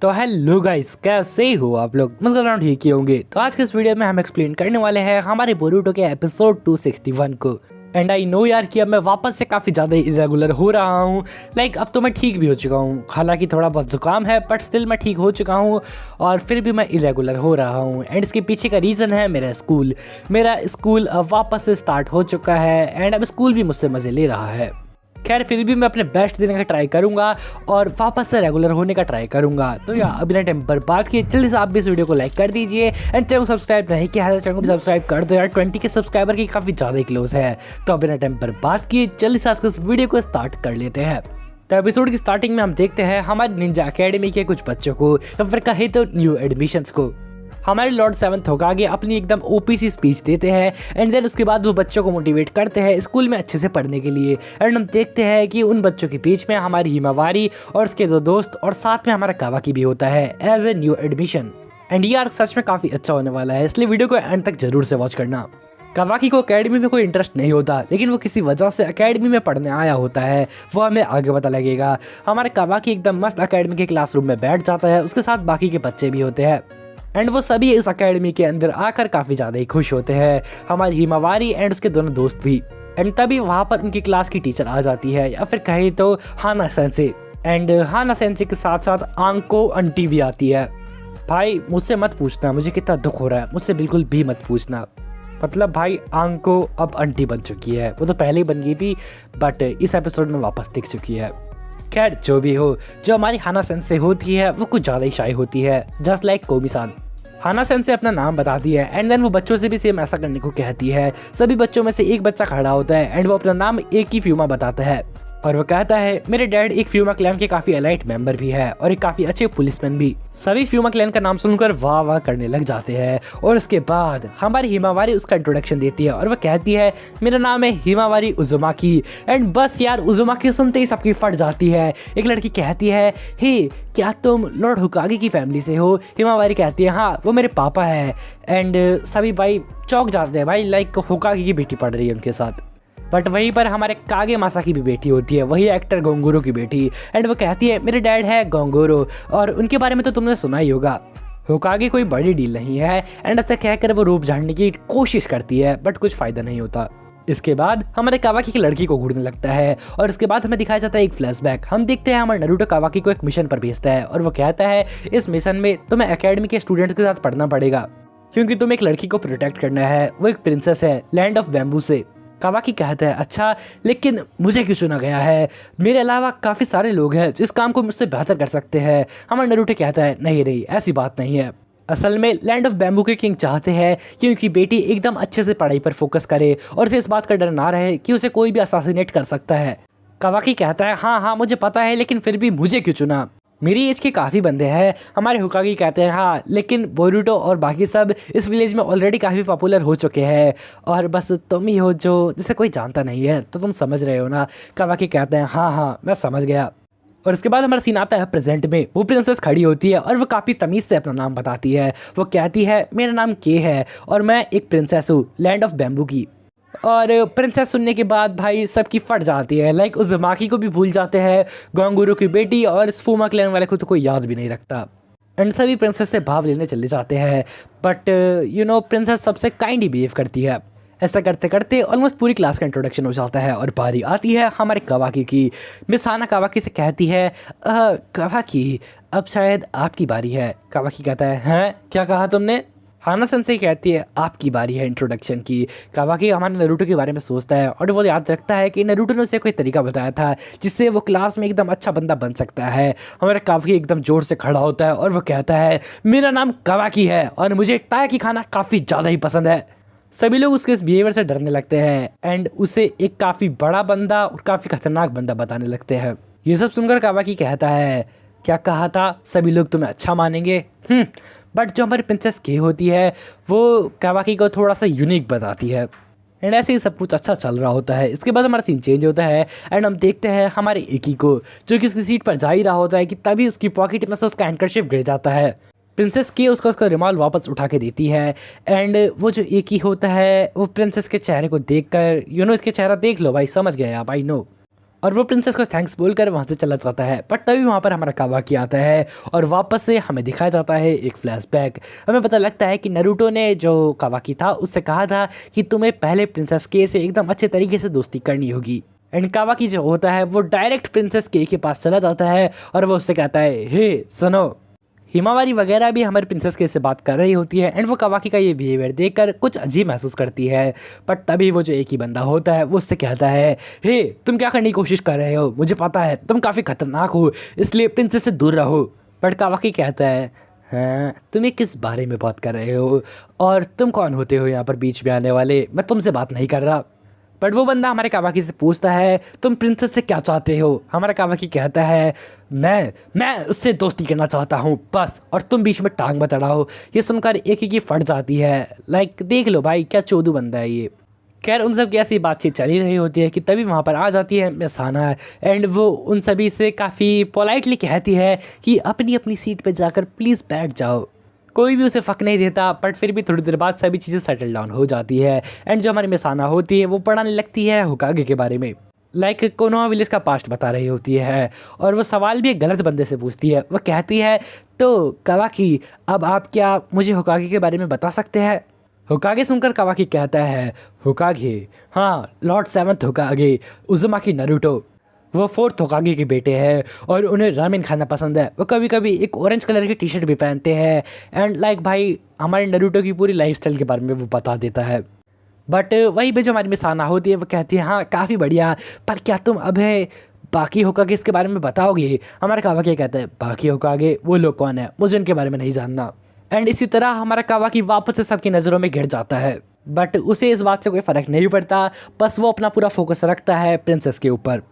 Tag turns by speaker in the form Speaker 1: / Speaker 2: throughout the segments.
Speaker 1: तो hello guys, कैसे हो आप लोग। मुझे ठीक ही होंगे। तो आज के इस वीडियो में हम एक्सप्लेन करने वाले हैं हमारे बोरूटो के एपिसोड 261 को। एंड आई नो यार कि अब मैं वापस से काफ़ी ज़्यादा इरेगुलर हो रहा हूँ। अब तो मैं ठीक भी हो चुका हूँ, हालांकि थोड़ा बहुत जुकाम है बट स्टिल मैं ठीक हो चुका हूँ। और फिर भी मैं इरेगुलर हो रहा हूँ एंड इसके पीछे का रीज़न है मेरा स्कूल अब वापस से स्टार्ट हो चुका है एंड अब स्कूल भी मुझसे मज़े ले रहा है। खैर फिर भी मैं अपने बेस्ट देने का ट्राई करूंगा और वापस से रेगुलर होने का ट्राई करूंगा। तो यार अभी ना टाइम पर बात किए, जल्दी से आप भी इस वीडियो को लाइक कर दीजिए एंड चैनल को सब्सक्राइब नहीं किया है तो चैनल को भी सब्सक्राइब कर दो यार। 20 के सब्सक्राइबर की काफ़ी ज़्यादा ही क्लोज है। तो अभी ना टाइम पर बात किए, जल्दी से आज के इस वीडियो को स्टार्ट कर लेते हैं। तो एपिसोड की स्टार्टिंग में हम देखते हैं हमारे निंजा अकेडमी के कुछ बच्चों को या फिर कहे तो न्यू एडमिशन्स को। हमारे लॉर्ड 7th होकागे अपनी एकदम ओपी सी स्पीच देते हैं एंड देन उसके बाद वो बच्चों को मोटिवेट करते हैं स्कूल में अच्छे से पढ़ने के लिए। एंड हम देखते हैं कि उन बच्चों के बीच में हमारी हिमावारी और उसके दो दोस्त और साथ में हमारा कावाकी भी होता है as a new admission. And ये आर्क सच में काफ़ी अच्छा होने वाला है, इसलिए वीडियो को एंड तक जरूर से वॉच करना। कावाकी को एकेडमी में कोई इंटरेस्ट नहीं होता, लेकिन वो किसी वजह से एकेडमी में पढ़ने आया होता है, वो हमें आगे पता लगेगा। हमारे कावाकी एकदम मस्त एकेडमी के क्लासरूम में बैठ जाता है, उसके साथ बाकी के बच्चे भी होते हैं एंड वो सभी इस एकेडमी के अंदर आकर काफ़ी ज़्यादा ही खुश होते हैं, हमारी हिमावारी एंड उसके दोनों दोस्त भी। एंड तभी वहाँ पर उनकी क्लास की टीचर आ जाती है, या फिर कहे तो हाना सेंसे। एंड हाना सेंसे के साथ साथ आंको आंटी भी आती है। भाई मुझसे मत पूछना मुझे कितना दुख हो रहा है, मुझसे बिल्कुल भी मत पूछना। मतलब भाई आंको अब आंटी बन चुकी है, वो तो पहले ही बन गई थी बट इस एपिसोड में वापस दिख चुकी है। खैर जो भी हो, जो हमारी हाना सेंसे होती है वो कुछ ज़्यादा ही शाय होती है, जस्ट लाइक कोमी-सान। हाना सेंसे अपना नाम बताती है एंड देन वो बच्चों से भी सेम ऐसा करने को कहती है। सभी बच्चों में से एक बच्चा खड़ा होता है एंड वो अपना नाम एक ही फ्यूमा बताता है और वो कहता है मेरे डैड एक फ्यूमा क्लैन के काफ़ी एलाइट मेंबर भी है और एक काफ़ी अच्छे पुलिसमैन भी। सभी फ्यूमा क्लैन का नाम सुनकर वाह वाह करने लग जाते हैं और उसके बाद हमारी हिमावारी उसका इंट्रोडक्शन देती है और वह कहती है मेरा नाम है हिमावारी उजुमाकी। एंड बस यार उजुमाकी सुनते ही सबकी फट जाती है। एक लड़की कहती है हे क्या तुम लॉर्ड होकागे की फैमिली से हो। हिमावारी कहती है हाँ वो मेरे पापा है। एंड सभी भाई चौंक जाते हैं, भाई लाइक होकागे की बेटी पढ़ रही है उनके साथ। बट वहीं पर हमारे कागे मासा की भी बेटी होती है, वही एक्टर गोंगोरो की बेटी। एंड वो कहती है मेरे डैड है गोंगोरो और उनके बारे में तो तुमने सुना ही होगा। होकागे कोई बड़ी डील नहीं है एंड ऐसा कहकर वो रूप झाड़ने की कोशिश करती है बट कुछ फ़ायदा नहीं होता। इसके बाद हमारे कावाकी की लड़की को घूरने लगता है और इसके बाद हमें दिखाया जाता है एक फ्लैशबैक। हम देखते हैं हमारे नारुतो कावाकी को एक मिशन पर भेजता है और वो कहता है इस मिशन में तुम्हें एकेडमी के स्टूडेंट्स के साथ पढ़ना पड़ेगा क्योंकि तुम्हें एक लड़की को प्रोटेक्ट करना है, वो एक प्रिंसेस है लैंड ऑफ बैम्बू से। कावाकी कहता है अच्छा लेकिन मुझे क्यों चुना गया है, मेरे अलावा काफ़ी सारे लोग हैं जिस काम को मुझसे बेहतर कर सकते हैं। हमारा नारुतो कहता है नहीं ऐसी बात नहीं है, असल में लैंड ऑफ बैम्बू के किंग चाहते हैं कि उनकी बेटी एकदम अच्छे से पढ़ाई पर फोकस करे और उसे इस बात का डर ना रहे कि उसे कोई भी असासिनेट कर सकता है। कावाकी कहता है हाँ मुझे पता है, लेकिन फिर भी मुझे क्यों चुना, मेरी एज के काफ़ी बंदे हैं। हमारे होकागे कहते हैं हाँ लेकिन बोरूटो और बाकी सब इस विलेज में ऑलरेडी काफ़ी पॉपुलर हो चुके हैं और बस तुम ही हो जो जिसे कोई जानता नहीं है, तो तुम समझ रहे हो ना। कावाकी कहते हैं हाँ मैं समझ गया। और इसके बाद हमारा सीन आता है प्रेजेंट में। वो प्रिंसेस खड़ी होती है और वो काफ़ी तमीज़ से अपना नाम बताती है। वो कहती है मेरा नाम के है और मैं एक प्रिंसेस हूँ लैंड ऑफ बैम्बू की। और प्रिंसेस सुनने के बाद भाई सबकी फट जाती है, लाइक उजुमाकी को भी भूल जाते हैं, गोंगोरो की बेटी और इस फूमा क्लैन वाले को तो कोई याद भी नहीं रखता। एंड सभी प्रिंसेस से भाव लेने चले जाते हैं बट प्रिंसेस सबसे काइंड ही बिहेव करती है। ऐसा करते करते ऑलमोस्ट पूरी क्लास का इंट्रोडक्शन हो जाता है और बारी आती है हमारे कावाकी की। मिस हाना कावाकी से कहती है कावाकी अब शायद आपकी बारी है। कावाकी कहता है हैं क्या कहा तुमने। हाना सेंसे कहती है आपकी बारी है इंट्रोडक्शन की। कावाकी हमारे नारुतो के बारे में सोचता है और वो याद रखता है कि नारुतो ने उसे कोई तरीका बताया था जिससे वो क्लास में एकदम अच्छा बंदा बन सकता है। हमारा कावाकी एकदम जोर से खड़ा होता है और वो कहता है मेरा नाम कावाकी है और मुझे तायाकी खाना काफ़ी ज़्यादा ही पसंद है। सभी लोग उसके इस बिहेवियर से डरने लगते हैं एंड उसे एक काफ़ी बड़ा बंदा और काफ़ी खतरनाक बंदा बताने लगते हैं। ये सब सुनकर कावाकी कहता है क्या कहा था, सभी लोग तुम्हें अच्छा मानेंगे। बट जो हमारी प्रिंसेस के होती है वो कावाकी को थोड़ा सा यूनिक बताती है एंड ऐसे ही सब कुछ अच्छा चल रहा होता है। इसके बाद हमारा सीन चेंज होता है एंड हम देखते हैं हमारे एकी को जो कि उसकी सीट पर जा ही रहा होता है कि तभी उसकी पॉकेट में से उसका हैंडकरशिप गिर जाता है। प्रिंसेस के उसका रुमाल वापस उठा के देती है एंड वो जो एकी होता है वो प्रिंसेस के चेहरे को देखकर इसके चेहरा देख लो भाई, समझ गए आप, आई नो। और वो प्रिंसेस को थैंक्स बोलकर वहाँ से चला जाता है। बट तभी वहाँ पर हमारा कावाकी आता है और वापस से हमें दिखाया जाता है एक फ्लैशबैक। हमें पता लगता है कि नारुतो ने जो कावाकी था उससे कहा था कि तुम्हें पहले प्रिंसेस के से एकदम अच्छे तरीके से दोस्ती करनी होगी। एंड कावाकी जो होता है वो डायरेक्ट प्रिंसेस के पास चला जाता है और वो उससे कहता है, हे सुनो। हिमावारी वगैरह भी हमारे प्रिंसेस के से बात कर रही होती है एंड वो कावाकी का ये बिहेवियर देखकर कुछ अजीब महसूस करती है। बट तभी वो जो एक ही बंदा होता है वो उससे कहता है, हे तुम क्या करने की कोशिश कर रहे हो, मुझे पता है तुम काफ़ी खतरनाक हो, इसलिए प्रिंसेस से दूर रहो। बट कावाकी कहता है, हाँ तुम ये किस बारे में बात कर रहे हो और तुम कौन होते हो यहाँ पर बीच में आने वाले, मैं तुमसे बात नहीं कर रहा। बट वो बंदा हमारे कावाकी से पूछता है, तुम प्रिंसेस से क्या चाहते हो। हमारा कावाकी कहता है, मैं उससे दोस्ती करना चाहता हूँ बस, और तुम बीच में टांग मत अड़ाओ। ये सुनकर एक की फट जाती है। लाइक देख लो भाई क्या चोदू बंदा है ये। खैर उन सब की ऐसी बातचीत चली रही होती है कि तभी वहाँ पर आ जाती है मिसाना एंड वो उन सभी से काफ़ी पोलाइटली कहती है कि अपनी अपनी सीट पे जाकर प्लीज़ बैठ जाओ। कोई भी उसे फ़क नहीं देता। बट फिर भी थोड़ी देर बाद सभी चीज़ें सेटल डाउन हो जाती है एंड जो हमारी मिसाना होती है वो पढ़ाने लगती है होकागे के बारे में। लाइक कोनोहा विलेज का पास्ट बता रही होती है और वो सवाल भी एक गलत बंदे से पूछती है। वो कहती है, तो कावाकी अब आप क्या मुझे होकागे के बारे में बता सकते हैं। होकागे सुनकर कावाकी कहता है, होकागे, हाँ लॉर्ड सेवंथ होकागे उज़ुमाकी नारुतो, वो फोर्थ होकागे के बेटे हैं और उन्हें रामेन खाना पसंद है। वो कभी कभी एक ऑरेंज कलर की टी शर्ट भी पहनते हैं एंड लाइक भाई हमारे नारुतो की पूरी लाइफस्टाइल के बारे में वो बता देता है। बट वहीं पे जो हमारी मिसाना होती है वो कहती है, हाँ काफ़ी बढ़िया, पर क्या तुम अभी बाकी होकागे इसके बारे में बताओगे। हमारा कावाकी कहता है, बाकी होकागे वो लोग कौन है, मुझे उनके बारे में नहीं जानना। एंड इसी तरह हमारा कावाकी वापस से सबकी नज़रों में घिर जाता है। बट उसे इस बात से कोई फ़र्क नहीं पड़ता, बस वो अपना पूरा फोकस रखता है प्रिंसेस के ऊपर।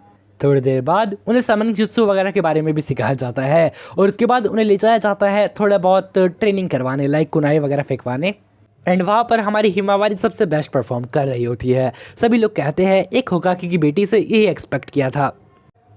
Speaker 1: थोड़ी देर बाद उन्हें समन जुत्सु वगैरह के बारे में भी सिखाया जाता है और उसके बाद उन्हें ले जाया जाता है थोड़ा बहुत ट्रेनिंग करवाने, लाइक कुनाई वगैरह फेंकवाने। एंड वहाँ पर हमारी हिमावारी सबसे बेस्ट परफॉर्म कर रही होती है। सभी लोग कहते हैं एक होकागे की बेटी से यही एक्सपेक्ट किया था।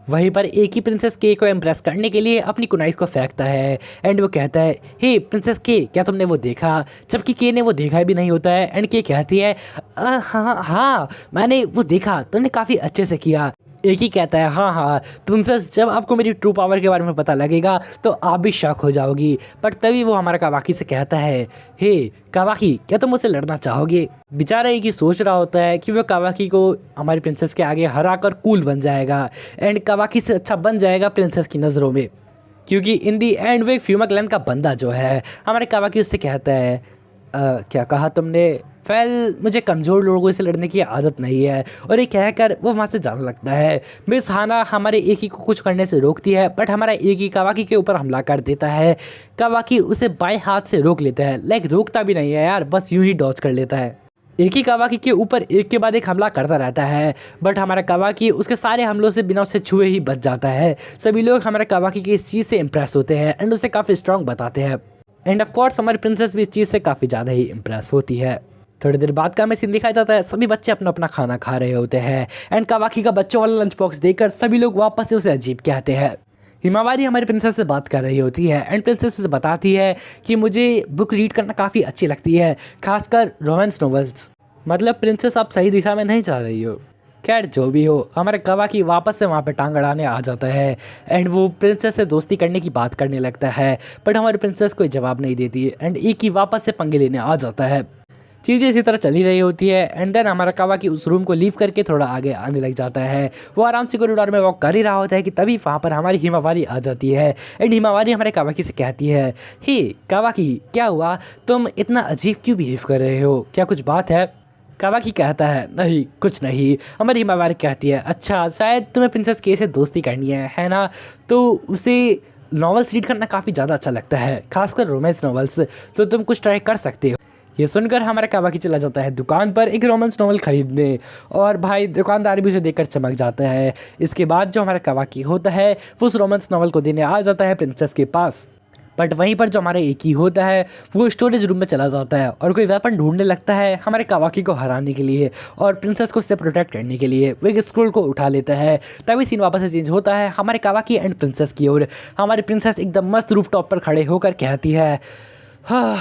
Speaker 1: वहीं पर एक ही प्रिंसेस के को इम्प्रेस करने के लिए अपनी कुनाइस को फेंकता है एंड वो कहता है, हे प्रिंसेस के क्या तुमने वो देखा, जबकि के ने वो देखा भी नहीं होता है। एंड के कहती है, हाँ मैंने वो देखा, तुमने काफ़ी अच्छे से किया। एक ही कहता है, हाँ प्रिंसेस जब आपको मेरी ट्रू पावर के बारे में पता लगेगा तो आप भी शॉक हो जाओगी। बट तभी वो हमारा कावाकी से कहता है, हे कावाकी क्या तुम मुझसे लड़ना चाहोगे। बेचारा एक ही सोच रहा होता है कि वो कावाकी को हमारी प्रिंसेस के आगे हरा कर कूल बन जाएगा एंड कावाकी से अच्छा बन जाएगा प्रिंसेस की नज़रों में, क्योंकि इन दी एंड वो एक फ्यूमा क्लैन का बंदा जो है। हमारे कावाकी उससे कहता है, क्या कहा तुमने। मुझे कमज़ोर लोगों से लड़ने की आदत नहीं है। और ये कहकर वो वहाँ से जाने लगता है। मिस हाना हमारे एक ही को कुछ करने से रोकती है बट हमारा एक ही कावाकी के ऊपर हमला कर देता है। कावाकी उसे बाएं हाथ से रोक लेता है, लाइक रोकता भी नहीं है यार, बस यूं ही डॉज कर लेता है। एक ही कावाकी के ऊपर एक के बाद एक हमला करता रहता है बट हमारा कावाकी उसके सारे हमलों से बिना उसे छुए ही बच जाता है। सभी लोग हमारे कावाकी की इस चीज़ से इम्प्रेस होते हैं एंड उसे काफ़ी स्ट्रॉन्ग बताते हैं। एंड ऑफ कोर्स हमारी प्रिंसेस भी इस चीज़ से काफ़ी ज़्यादा ही इम्प्रेस होती है। थोड़ी देर बाद का हमें सीन दिखाया जाता है, सभी बच्चे अपना अपना खाना खा रहे होते हैं एंड कावाकी का बच्चों वाला लंच बॉक्स देखकर सभी लोग वापस से उसे अजीब कहते हैं। हिमावारी हमारी प्रिंसेस से बात कर रही होती है एंड प्रिंसेस उसे बताती है कि मुझे बुक रीड करना काफ़ी अच्छी लगती है, खासकर रोमांस नॉवेल्स। मतलब प्रिंसेस आप सही दिशा में नहीं जा रही हो। खैर जो भी हो, हमारे कावाकी वापस से वहाँ पे टांग अड़ाने आ जाता है एंड वो प्रिंसेस से दोस्ती करने की बात करने लगता है बट हमारी प्रिंसेस कोई जवाब नहीं देती एंड एक ही वापस से पंगे लेने आ जाता है। चीज़ें इसी तरह चली रही होती है एंड देन हमारा कावाकी उस रूम को लीव करके थोड़ा आगे आने लग जाता है। वो आराम से कॉरिडोर में वॉक कर ही रहा होता है कि तभी वहाँ पर हमारी हिमावारी आ जाती है एंड हिमावारी हमारे कावाकी से कहती है, हे कावाकी क्या हुआ, तुम इतना अजीब क्यों बिहेव कर रहे हो, क्या कुछ बात है। कावाकी कहता है, नहीं कुछ नहीं। हमारी हिमावारी कहती है, अच्छा शायद तुम्हें प्रिंसेस के से दोस्ती करनी है ना, तो उसे नॉवेल्स रीड करना काफ़ी ज़्यादा अच्छा लगता है, खासकर रोमांस नॉवेल्स, तो तुम कुछ ट्राई कर सकते हो। ये सुनकर हमारा कावाकी चला जाता है दुकान पर एक रोमांस नॉवल खरीदने और भाई दुकानदार भी उसे देखकर चमक जाता है। इसके बाद जो हमारा कावाकी होता है वो उस रोमांस नॉवल को देने आ जाता है प्रिंसेस के पास। बट वहीं पर जो हमारा एक ही होता है वो स्टोरेज रूम में चला जाता है और कोई वेपन ढूंढने लगता है हमारे कावाकी को हराने के लिए और प्रिंसेस को उससे प्रोटेक्ट करने के लिए। वो एक स्क्रोल को उठा लेता है। तभी सीन वापस से चेंज होता है हमारे कावाकी एंड प्रिंसेस की ओर। हमारी प्रिंसेस एकदम मस्त रूफटॉप पर खड़े होकर कहती है, हाँ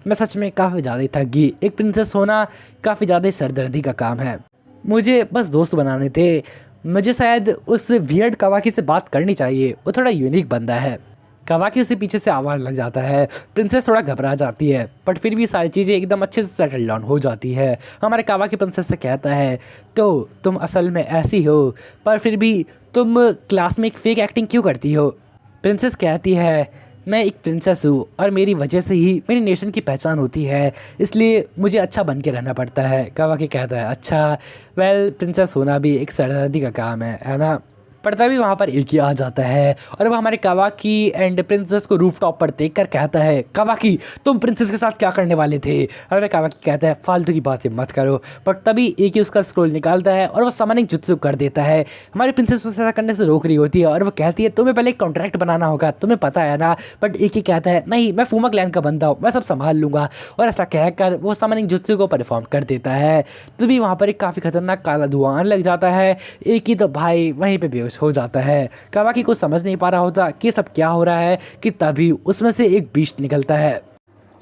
Speaker 1: मैं सच में काफ़ी ज़्यादा ही थक गई। एक प्रिंसेस होना काफ़ी ज़्यादा सरदर्दी का काम है। मुझे बस दोस्त बनाने थे मुझे शायद उस वियर्ड कावाकी से बात करनी चाहिए, वो थोड़ा यूनिक बंदा है। कावाकी उसे पीछे से आवाज़ लग जाता है। प्रिंसेस थोड़ा घबरा जाती है, बट फिर भी सारी चीज़ें एकदम अच्छे से सेटल डाउन हो जाती है। हमारे कावाकी प्रिंसेस से कहता है, तो तुम असल में ऐसी हो, पर फिर भी तुम क्लास में एक फेक एक्टिंग क्यों करती हो? प्रिंसेस कहती है, मैं एक प्रिंसेस हूँ और मेरी वजह से ही मेरी नेशन की पहचान होती है, इसलिए मुझे अच्छा बन के रहना पड़ता है। कावाकी कहता है, अच्छा वेल, प्रिंसेस होना भी एक सरदादी का काम है ना? पर तभी वहाँ पर एक ही आ जाता है और वो हमारे कावाकी एंड प्रिंसेस को रूफ टॉप पर देख कर कहता है, कावाकी तुम प्रिंसेस के साथ क्या करने वाले थे? और कावाकी कहता है, फालतू की बातें मत करो। पर तभी एक ही उसका स्क्रोल निकालता है और वो समनिंग जुत्सु कर देता है। हमारी प्रिंसेस उसे ऐसा करने से रोक रही होती है और वो कहती है, तुम्हें पहले एक कॉन्ट्रैक्ट बनाना होगा, तुम्हें पता है ना? बट एक ही कहता है, नहीं, मैं फूमा क्लैन का बंदा हूँ, मैं सब संभाल लूँगा। और ऐसा कहकर वो समनिंग जुत्सु को परफॉर्म कर देता है। तभी वहाँ पर एक काफ़ी खतरनाक काला धुआं आने लग जाता है। एक ही तो भाई वहीं पर बेहोश हो जाता है। कावाकी को समझ नहीं पा रहा होता कि सब क्या हो रहा है कि तभी उसमें से एक बीस्ट निकलता है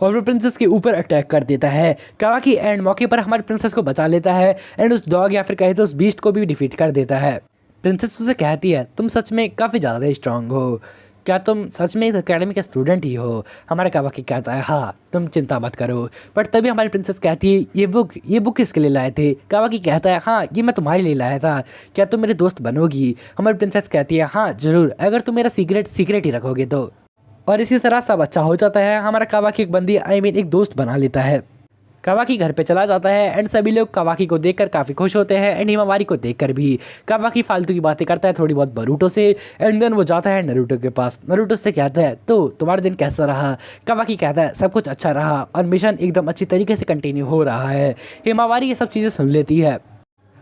Speaker 1: और वो प्रिंसेस के ऊपर अटैक कर देता है। कावाकी एंड मौके पर हमारी प्रिंसेस को बचा लेता है एंड उस डॉग या फिर कहे तो उस बीस्ट को भी डिफीट कर देता है। प्रिंसेस उसे कहती है, तुम सच में काफ़ी ज़्यादा स्ट्रांग हो, क्या तुम सच में एक अकेडमी के स्टूडेंट ही हो? हमारे कावाकी कहता है, हाँ, तुम चिंता मत करो। बट तभी हमारी प्रिंसेस कहती है, ये बुक किसके लिए लाए थे? कावाकी कहता है, हाँ, ये मैं तुम्हारे लिए लाया था, क्या तुम मेरे दोस्त बनोगी? हमारी प्रिंसेस कहती है, हाँ ज़रूर, अगर तुम मेरा सीक्रेट ही रखोगे तो। और इसी तरह सब अच्छा हो जाता है। हमारा कावाकी एक बंदी एक दोस्त बना लेता है। कावाकी घर पे चला जाता है एंड सभी लोग कावाकी को देखकर काफ़ी खुश होते हैं एंड हिमावारी को देखकर भी। कावाकी फालतू की बातें करता है थोड़ी बहुत बरूटो से एंड देन वो जाता है नरूटो के पास। नरूटो से कहता है, तो तुम्हारा दिन कैसा रहा? कावाकी कहता है, सब कुछ अच्छा रहा और मिशन एकदम अच्छी तरीके से कंटिन्यू हो रहा है। हिमावारी ये सब चीज़ें सुन लेती है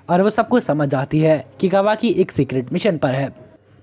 Speaker 1: और वो सब कुछ समझ जाती है कि कावाकी एक सीक्रेट मिशन पर है।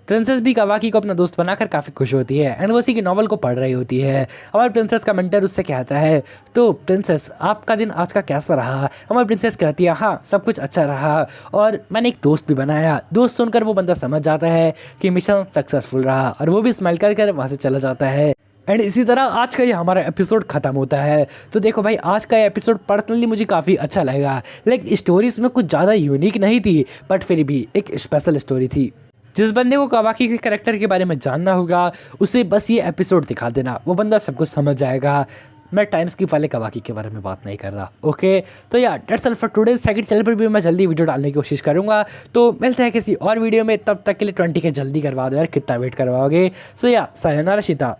Speaker 1: प्रिंसेस भी कावाकी को अपना दोस्त बनाकर काफ़ी खुश होती है एंड वो उसी की नॉवल को पढ़ रही होती है। हमारे प्रिंसेस का मेंटर उससे कहता है, तो प्रिंसेस आपका दिन आज का कैसा रहा? हमारी प्रिंसेस कहती है, हाँ, सब कुछ अच्छा रहा और मैंने एक दोस्त भी बनाया। दोस्त सुनकर वो बंदा समझ जाता है कि मिशन सक्सेसफुल रहा और वो भी स्माइल कर वहाँ से चला जाता है। एंड इसी तरह आज का ये हमारा एपिसोड ख़त्म होता है। तो देखो भाई, आज का एपिसोड पर्सनली मुझे काफ़ी अच्छा लगा। लाइक स्टोरी इसमें कुछ ज़्यादा यूनिक नहीं थी, बट फिर भी एक स्पेशल स्टोरी थी। जिस बंदे को कावाकी के कैरेक्टर के बारे में जानना होगा उसे बस ये एपिसोड दिखा देना, वो बंदा सब कुछ समझ जाएगा। मैं टाइम स्किप वाले कावाकी के बारे में बात नहीं कर रहा। ओके, तो यार that's all for today. Second channel पर भी मैं जल्दी वीडियो डालने की कोशिश करूंगा, तो मिलते हैं किसी और वीडियो में। तब तक के लिए 20 के जल्दी करवा दो यार, कितना वेट करवाओगे? सो या सायोनारा शिता।